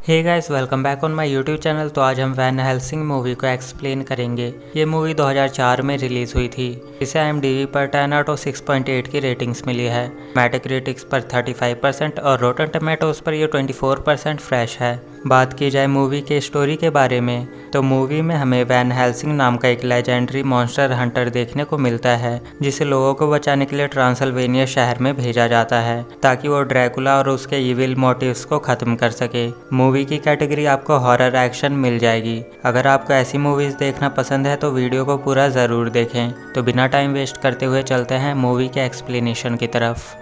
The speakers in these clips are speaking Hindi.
Hey guys, welcome back on my YouTube channel. तो आज हम वैन हेल्सिंग मूवी को एक्सप्लेन करेंगे। ये मूवी 2004 में रिलीज हुई थी। इसे IMDb पर 10 आउट ऑफ 6.8 की रेटिंग्स मिली है। मेटाक्रिटिक्स पर 35% और रोटन टमेटोज पर ये 24% फ्रेश है। बात की जाए मूवी के स्टोरी के बारे में, तो मूवी में हमें वैन हेल्सिंग नाम का एक लेजेंडरी मॉन्स्टर हंटर देखने को मिलता है, जिसे लोगों को बचाने के लिए ट्रांसल्वेनिया शहर में भेजा जाता है ताकि वो ड्रैकुला और उसके इविल मोटिव्स को खत्म कर सके। मूवी की कैटेगरी आपको हॉरर एक्शन मिल जाएगी। अगर आपको ऐसी मूवीज देखना पसंद है तो वीडियो को पूरा ज़रूर देखें। तो बिना टाइम वेस्ट करते हुए चलते हैं मूवी के एक्सप्लेनेशन की तरफ।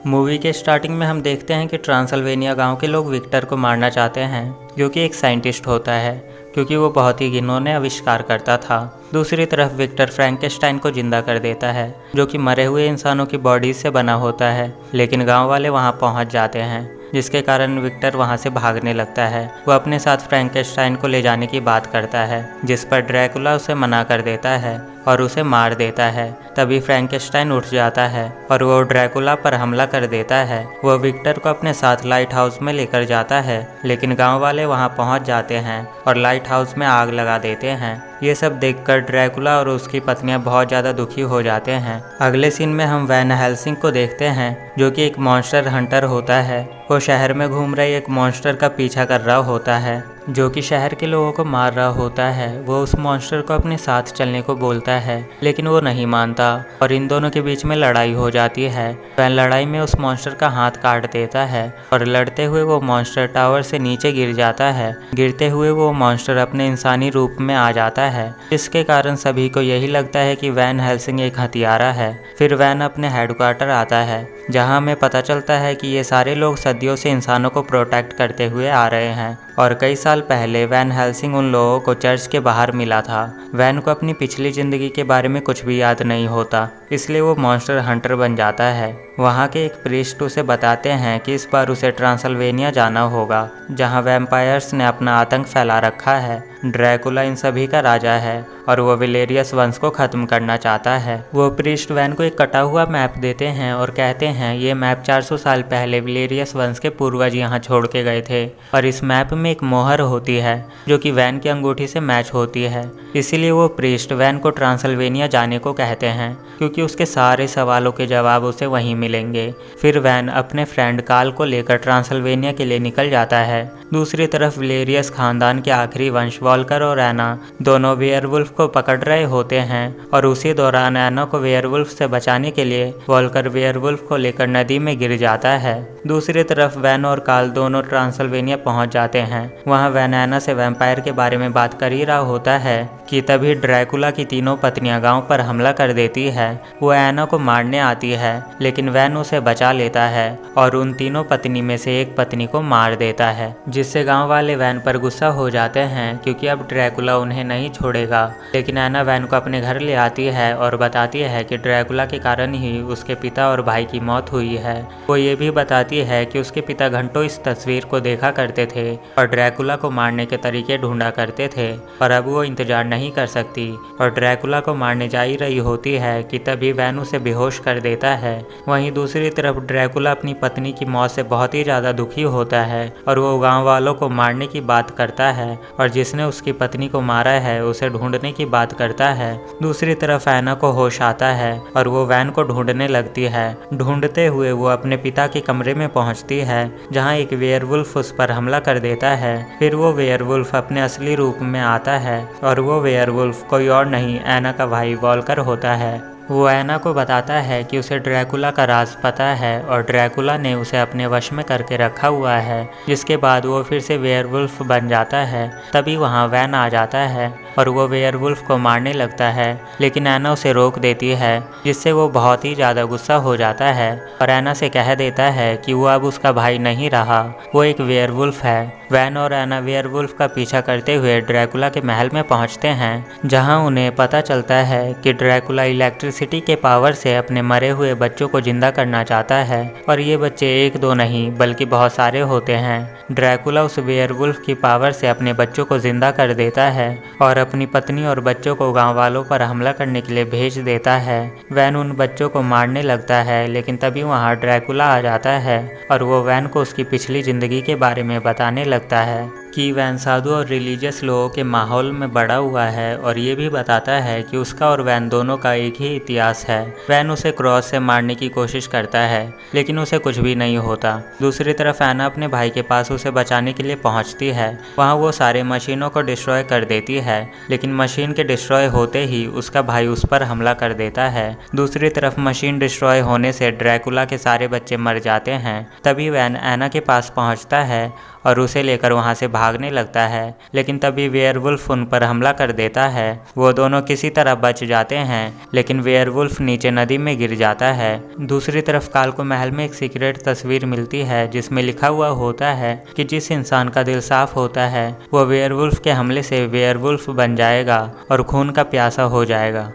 मूवी के स्टार्टिंग में हम देखते हैं कि ट्रांसल्वेनिया गांव के लोग विक्टर को मारना चाहते हैं, जो कि एक साइंटिस्ट होता है, क्योंकि वो बहुत ही घिनौने आविष्कार करता था। दूसरी तरफ विक्टर फ्रैंकेनस्टाइन को जिंदा कर देता है, जो कि मरे हुए इंसानों की बॉडी से बना होता है। लेकिन गांव वाले वहां पहुंच जाते हैं, जिसके कारण विक्टर वहां से भागने लगता है। वो अपने साथ फ्रैंकेनस्टाइन को ले जाने की बात करता है, जिस पर ड्रैकुला उसे मना कर देता है और उसे मार देता है। तभी फ्रैंकेनस्टाइन उठ जाता है और वो ड्रैकुला पर हमला कर देता है। वो विक्टर को अपने साथ लाइट हाउस में लेकर जाता है, लेकिन गांव वाले वहां पहुंच जाते हैं और लाइट हाउस में आग लगा देते हैं। ये सब देखकर ड्रैकुला और उसकी पत्नियां बहुत ज़्यादा दुखी हो जाते हैं। अगले सीन में हम वैन हेल्सिंग को देखते हैं, जो कि एक मॉन्स्टर हंटर होता है। वो शहर में घूम रहे एक मॉन्स्टर का पीछा कर रहा होता है, जो कि शहर के लोगों को मार रहा होता है। वो उस मॉन्स्टर को अपने साथ चलने को बोलता है, लेकिन वो नहीं मानता और इन दोनों के बीच में लड़ाई हो जाती है। वैन लड़ाई में उस मॉन्स्टर का हाथ काट देता है और लड़ते हुए वो मॉन्स्टर टावर से नीचे गिर जाता है। गिरते हुए वो मॉन्स्टर अपने इंसानी रूप में आ जाता है, जिसके कारण सभी को यही लगता है कि वैन हेल्सिंग एक हत्यारा है। फिर वैन अपने हेडक्वार्टर आता है, जहां हमें पता चलता है कि ये सारे लोग सदियों से इंसानों को प्रोटेक्ट करते हुए आ रहे हैं और कई साल पहले वैन हेल्सिंग उन लोगों को चर्च के बाहर मिला था। वैन को अपनी पिछली जिंदगी के बारे में कुछ भी याद नहीं होता, इसलिए वो मॉन्स्टर हंटर बन जाता है। वहाँ के एक प्रीस्ट उसे बताते हैं कि इस बार उसे ट्रांसल्वेनिया जाना होगा, जहाँ वैम्पायर्स ने अपना आतंक फैला रखा है। ड्रैकुला इन सभी का राजा है और वो विलेरियस वंश को खत्म करना चाहता है। वो प्रीस्ट वैन को एक कटा हुआ मैप देते हैं और कहते हैं ये मैप 400 साल पहले विलेरियस वंश के पूर्वज यहाँ छोड़ के गए थे और इस मैप में एक मोहर होती है, जो कि वैन की अंगूठी से मैच होती है। इसीलिए वो प्रीस्ट वैन को ट्रांसल्वेनिया जाने को कहते हैं, क्योंकि उसके सारे सवालों के जवाब उसे वहीं मिलेंगे। फिर वैन अपने फ्रेंड काल को लेकर ट्रांसल्वेनिया के लिए निकल जाता है। दूसरी तरफ विलेरियस खानदान के आखिरी वंश वॉल्कर और एना दोनों वेयरवुल्फ को पकड़ रहे होते हैं और उसी दौरान एना को वेयरवुल्फ से बचाने के लिए वॉल्कर वेयरवुल्फ को लेकर नदी में गिर जाता है। दूसरी तरफ वैन और काल दोनों ट्रांसल्वेनिया पहुंच जाते हैं। वहां वैन एना से वैम्पायर के बारे में बात कर ही रहा होता है कि तभी ड्रैकुला की तीनों पत्नियां गांव पर हमला कर देती है। वो एना को मारने आती है, लेकिन वैन उसे बचा लेता है और उन तीनों पत्नी में से एक पत्नी को मार देता है, जिससे गांव वाले वैन पर गुस्सा हो जाते हैं, क्योंकि अब ड्रैकुला उन्हें नहीं छोड़ेगा। लेकिन एना वैन को अपने घर ले आती है और बताती है कि ड्रैकुला के कारण ही उसके पिता और भाई की मौत हुई है। वो ये भी बताती है कि उसके पिता घंटों इस तस्वीर को देखा करते थे और ड्रैकुला को मारने के तरीके ढूंढा करते थे, और अब वो इंतजार नहीं कर सकती और ड्रैकुला को मारने जा ही रही होती है कि तभी वैन उसे बेहोश कर देता है। वहीं दूसरी तरफ ड्रैकुला अपनी पत्नी की मौत से बहुत ही ज़्यादा दुखी होता है और वो गांव वालों को मारने की बात करता है और जिसने उसकी पत्नी को मारा है उसे ढूंढने की बात करता है। दूसरी तरफ एना को होश आता है और वो वैन को ढूंढने लगती है। ढूंढते हुए वो अपने पिता के कमरे में पहुंचती है, जहां एक वेयरवुल्फ उस पर हमला कर देता है। फिर वो वेयरवुल्फ अपने असली रूप में आता है और वो वेयरवुल्फ कोई और नहीं एना का भाई वॉल्कर होता है। वो ऐना को बताता है कि उसे ड्रैकुला का राज पता है और ड्रैकुला ने उसे अपने वश में करके रखा हुआ है, जिसके बाद वो फिर से वेयरवुल्फ बन जाता है। तभी वहाँ वैन आ जाता है और वो वेयरवुल्फ को मारने लगता है, लेकिन ऐना उसे रोक देती है, जिससे वो बहुत ही ज़्यादा गुस्सा हो जाता है और ऐना से कह देता है कि वो अब उसका भाई नहीं रहा, वो एक वेयरवुल्फ है। वैन और ऐना वेयरवुल्फ का पीछा करते हुए ड्रैकुला के महल में पहुंचते हैं, जहां उन्हें पता चलता है कि ड्रैकुला इलेक्ट्रिसिटी के पावर से अपने मरे हुए बच्चों को जिंदा करना चाहता है और ये बच्चे एक दो नहीं बल्कि बहुत सारे होते हैं। ड्रैकुला उस वेयरवुल्फ की पावर से अपने बच्चों को जिंदा कर देता है और अपनी पत्नी और बच्चों को गांव वालों पर हमला करने के लिए भेज देता है। वैन उन बच्चों को मारने लगता है, लेकिन तभी वहां ड्रैकुला आ जाता है और वो वैन को उसकी पिछली जिंदगी के बारे में बताने लगता है कि वैन साधु और रिलीजियस लोगों के माहौल में बड़ा हुआ है और ये भी बताता है कि उसका और वैन दोनों का एक ही इतिहास है। वैन उसे क्रॉस से मारने की कोशिश करता है, लेकिन उसे कुछ भी नहीं होता। दूसरी तरफ ऐना अपने भाई के पास उसे बचाने के लिए पहुंचती है। वहां वो सारे मशीनों को डिस्ट्रॉय कर देती है, लेकिन मशीन के डिस्ट्रॉय होते ही उसका भाई उस पर हमला कर देता है। दूसरी तरफ मशीन डिस्ट्रॉय होने से ड्रैकुला के सारे बच्चे मर जाते हैं। तभी वैन ऐना के पास पहुंचता है और उसे लेकर वहां से भागने लगता है, लेकिन तभी वेयरवुल्फ उन पर हमला कर देता है। वो दोनों किसी तरह बच जाते हैं, लेकिन वेयरवुल्फ नीचे नदी में गिर जाता है। दूसरी तरफ काल को महल में एक सीक्रेट तस्वीर मिलती है, जिसमें लिखा हुआ होता है कि जिस इंसान का दिल साफ होता है वो वेयरवुल्फ के हमले से वेयरवुल्फ बन जाएगा और खून का प्यासा हो जाएगा।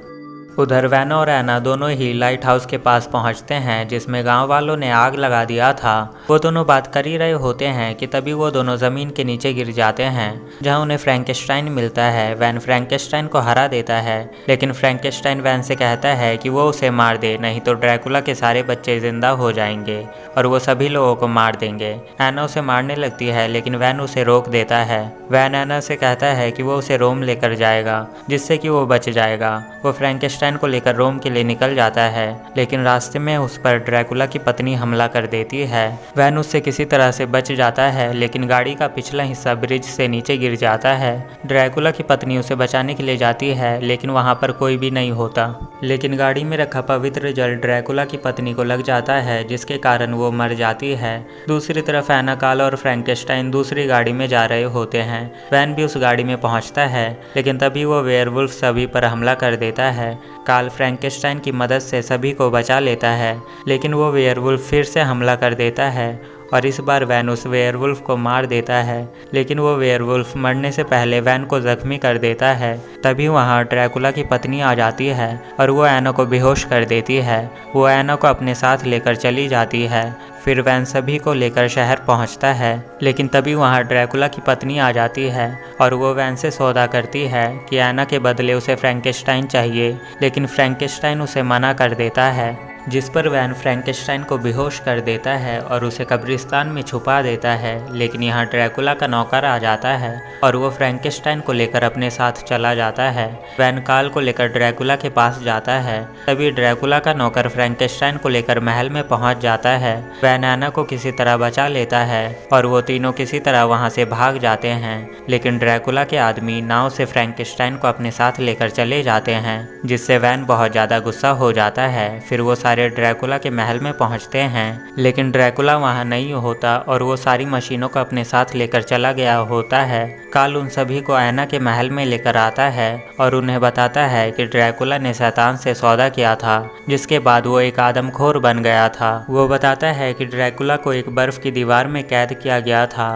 उधर वैन और ऐना दोनों ही लाइट हाउस के पास पहुंचते हैं, जिसमें गांव वालों ने आग लगा दिया था। वो दोनों बात कर ही रहे होते हैं कि तभी वो दोनों ज़मीन के नीचे गिर जाते हैं, जहां उन्हें फ्रैंकेस्टाइन मिलता है। वैन फ्रैंकेस्टाइन को हरा देता है, लेकिन फ्रैंकेस्टाइन वैन से कहता है कि वो उसे मार दे, नहीं तो ड्रैकुला के सारे बच्चे जिंदा हो जाएंगे और वो सभी लोगों को मार देंगे। ऐना उसे मारने लगती है, लेकिन वैन उसे रोक देता है। वैन ऐना से कहता है कि वो उसे रोम लेकर जाएगा, जिससे कि वो बच जाएगा। वो फ्रैंकेस्टाइन को लेकर रोम के लिए निकल जाता है, लेकिन रास्ते में उस पर ड्रैकुला की पत्नी हमला कर देती है। वैन उससे किसी तरह से बच जाता है, लेकिन गाड़ी का पिछला हिस्सा ब्रिज से नीचे गिर जाता है। ड्रैकुला की पत्नी उसे बचाने के लिए जाती है, लेकिन वहां पर कोई भी नहीं होता। लेकिन गाड़ी में रखा पवित्र जल ड्रैकुला की पत्नी को लग जाता है, जिसके कारण वो मर जाती है। दूसरी तरफ ऐना, काल और फ्रैंकेस्टाइन दूसरी गाड़ी में जा रहे होते हैं। वैन भी उस गाड़ी में पहुंचता है, लेकिन तभी वो वेयरवुल्फ सभी पर हमला कर देता है। काल फ्रैंकेस्टाइन की मदद से सभी को बचा लेता है, लेकिन वो वेयरवुल्फ फिर से हमला कर देता है और इस बार वैन उस वेयरवुल्फ को मार देता है, लेकिन वो वेयरवुल्फ मरने से पहले वैन को जख्मी कर देता है। तभी वहाँ ड्रैकुला की पत्नी आ जाती है और वो ऐना को बेहोश कर देती है। वो ऐना को अपने साथ लेकर चली जाती है। फिर वैन सभी को लेकर शहर पहुंचता है, लेकिन तभी वहां ड्रैकुला की पत्नी आ जाती है और वो वैन से सौदा करती है कि ऐना के बदले उसे फ्रैंकेस्टाइन चाहिए, लेकिन फ्रैंकेस्टाइन उसे मना कर देता है, जिस पर वैन फ्रैंकेस्टाइन को बेहोश कर देता है और उसे कब्रिस्तान में छुपा देता है। लेकिन यहाँ ड्रैकुला का नौकर आ जाता है और वो फ्रैंकेस्टाइन को लेकर अपने साथ चला जाता है। वैन काल को लेकर ड्रैकुला के पास जाता है। तभी ड्रैकुला का नौकर फ्रैंकेस्टाइन को लेकर महल में पहुंच जाता है। वैन ऐना को किसी तरह बचा लेता है और वो तीनों किसी तरह वहाँ से भाग जाते हैं, लेकिन ड्रैकुला के आदमी नाव से फ्रैंकेस्टाइन को अपने साथ लेकर चले जाते हैं, जिससे वैन बहुत ज़्यादा गुस्सा हो जाता है। फिर वो सारे ड्रैकुला के महल में पहुंचते हैं, लेकिन ड्रैकुला वहां नहीं होता और वो सारी मशीनों को अपने साथ लेकर चला गया होता है। काल उन सभी को ऐना के महल में लेकर आता है और उन्हें बताता है कि ड्रैकुला ने शैतान से सौदा किया था, जिसके बाद वो एक आदमखोर बन गया था। वो बताता है कि ड्रैकुला को एक बर्फ की दीवार में कैद किया गया था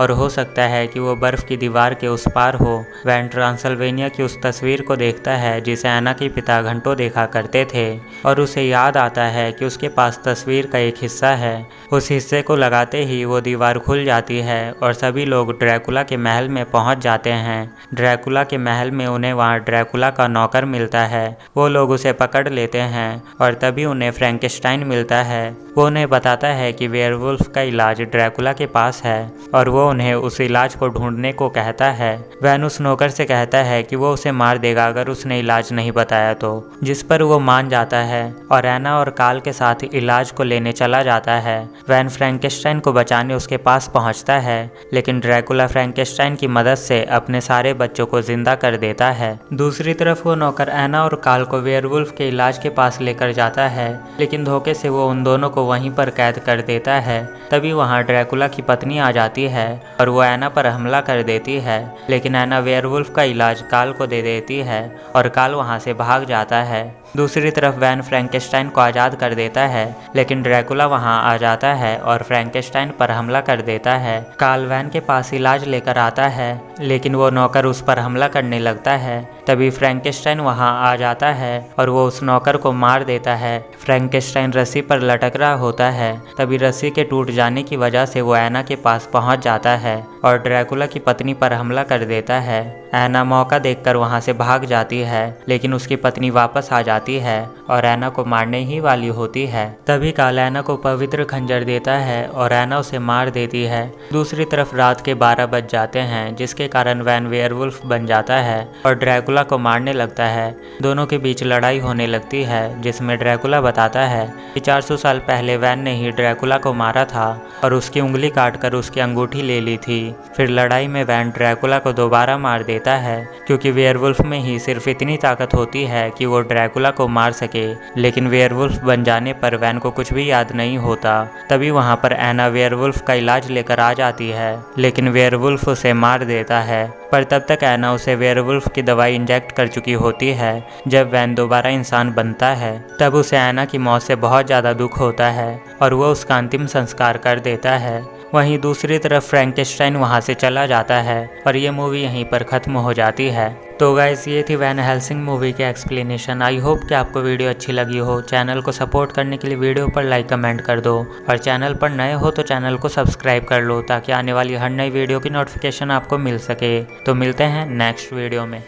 और हो सकता है कि वो बर्फ की दीवार के उस पार हो। वैन ट्रांसल्वेनिया की उस तस्वीर को देखता है जिसे ऐना के पिता घंटों देखा करते थे और उसे याद आता है कि उसके पास तस्वीर का एक हिस्सा है। उस हिस्से को लगाते ही वो दीवार खुल जाती है और सभी लोग ड्रैकुला के महल में पहुंच जाते हैं। ड्रैकुला के महल में उन्हें वहां ड्रैकुला का नौकर मिलता है। वो लोग उसे पकड़ लेते हैं और तभी उन्हें फ्रैंकेस्टाइन मिलता है। वो उन्हें बताता है कि वेयरवुल्फ का इलाज ड्रैकुला के पास है और वो वो उन्हें उस इलाज को ढूंढने को कहता है। वैन उस नौकर से कहता है कि वो उसे मार देगा अगर उसने इलाज नहीं बताया तो, जिस पर वो मान जाता है और एना और कार्ल के साथ इलाज को लेने चला जाता है। वैन फ्रैंकेस्टाइन को बचाने उसके पास पहुंचता है, लेकिन ड्रैकुला फ्रैंकेस्टाइन की मदद से अपने सारे बच्चों को जिंदा कर देता है। दूसरी तरफ वो नौकर एना और कार्ल को वेयरवुल्फ के इलाज के पास लेकर जाता है, लेकिन धोखे से वो उन दोनों को वहीं पर कैद कर देता है। तभी वहाँ ड्रैकुला की पत्नी आ जाती है और वो एना पर हमला कर देती है, लेकिन एना वेयरवुल्फ का इलाज कार्ल को दे देती है और कार्ल वहाँ से भाग जाता है। दूसरी तरफ वैन फ्रैंकेस्टाइन को आज़ाद कर देता है, लेकिन ड्रैकुला वहां आ जाता है और फ्रैंकेस्टाइन पर हमला कर देता है। कार्ल वैन के पास इलाज लेकर आता है, लेकिन वो नौकर उस पर हमला करने लगता है। तभी फ्रैंकेस्टाइन वहां आ जाता है और वो उस नौकर को मार देता है। फ्रैंकेस्टाइन रस्सी पर लटक रहा होता है, तभी रस्सी के टूट जाने की वजह से वो एना के पास पहुंच जाता है और ड्रैकुला की पत्नी पर हमला कर देता है। एना मौका देखकर वहां से भाग जाती है, लेकिन उसकी पत्नी वापस आ जाती है और एना को मारने ही वाली होती है। तभी कार्ल एना को पवित्र खंजर देता है और एना उसे मार देती है। दूसरी तरफ रात के 12 बज जाते हैं, जिसके कारण वैन वेयरवुल्फ बन जाता है और ड्रैकुला को मारने लगता है। दोनों के बीच लड़ाई होने लगती है, जिसमें ड्रैकुला बताता है कि 400 साल पहले वैन ने ही ड्रैकुला को मारा था और उसकी उंगली काटकर उसकी अंगूठी ले ली थी। फिर लड़ाई में वैन ड्रैकुला को दोबारा मार देता है, क्योंकि वेयरवुल्फ में ही सिर्फ इतनी ताकत होती है कि वो ड्रैकुला को मार सके। लेकिन वेयरवुल्फ बन जाने पर वैन को कुछ भी याद नहीं होता। तभी वहाँ पर एना वेयरवुल्फ का इलाज लेकर आ जाती है, लेकिन वेयरवुल्फ उसे मार देता है। पर तब तक एना उसे वेयरवुल्फ की दवाई इंजेक्ट कर चुकी होती है। जब वैन दोबारा इंसान बनता है, तब उसे एना की मौत से बहुत ज़्यादा दुख होता है और वह उसका अंतिम संस्कार कर देता है। वहीं दूसरी तरफ फ्रैंकेस्टाइन वहां से चला जाता है और ये मूवी यहीं पर ख़त्म हो जाती है। तो गाइस, ये थी वैन हेल्सिंग मूवी के एक्सप्लेनेशन। आई होप कि आपको वीडियो अच्छी लगी हो। चैनल को सपोर्ट करने के लिए वीडियो पर लाइक कमेंट कर दो और चैनल पर नए हो तो चैनल को सब्सक्राइब कर लो, ताकि आने वाली हर नई वीडियो की नोटिफिकेशन आपको मिल सके। तो मिलते हैं नेक्स्ट वीडियो में।